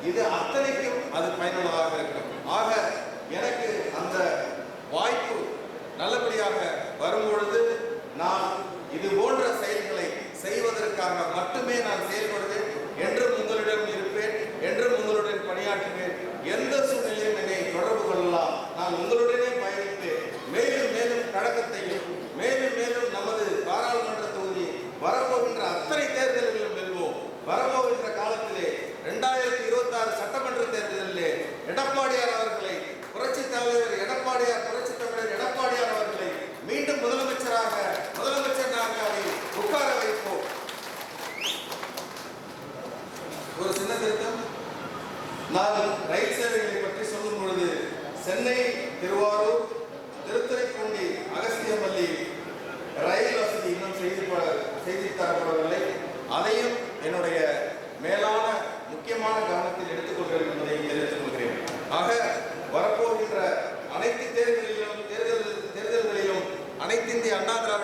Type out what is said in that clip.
இது அத்தனைக்கும் அது பயனுள்ளதாக இருக்கும். ஆக எனக்கு அந்த வாய்ப்பு நல்லபடியாக வரும்பொழுது நான் இது போன்ற செயல்களை செய்வதற்காக மட்டுமே நான் செயல்படுவேன். என்றும் உங்களிடம் இருப்பேன், என்றும் உங்களுடன் பணியாற்றுவேன். எந்த சூழ்நிலையும் என்னை தொடர்பு கொள்ளலாம். நான் உங்களுடனே பயணிப்பேன். மேலும் மேலும் கழகத்தையும் மேலும் மேலும் நமது பாராளுமன்ற தொகுதி வரப்போகின்ற அத்தனை தேர்தல்களிலும் வெல்வோம். வரப்போகின்ற காலத்திலே 2026 சட்டமன்ற தேர்தலிலே எடப்பாடியார் அவர்களை புரட்சித் தலைவர் எடப்பாடியார் புரட்சித் தலைவர் எடப்பாடியார் அவர்களை மீண்டும் முதலமைச்சர் நாற்காலில் உட்கார வைப்போம். ஒரு சின்ன திருத்தம், நான் ரயில் சேவைகளை பற்றி சொல்லும் பொழுது சென்னை, திருவாரூர், திருத்துறைப்பூண்டி, அகஸ்தியம்பள்ளி ரயில் வசதி இன்னும் செய்து தரப்படவில்லை. அதையும் என்னுடைய மேலான முக்கியமான கவனத்தில் எடுத்துக்கொள்கிறேன் என்பதை தெரிவித்துக் கொள்கிறேன். ஆக வரப்போகின்ற அனைத்து தேர்தல்களிலும் அனைத்து இந்திய அண்ணா திராவிட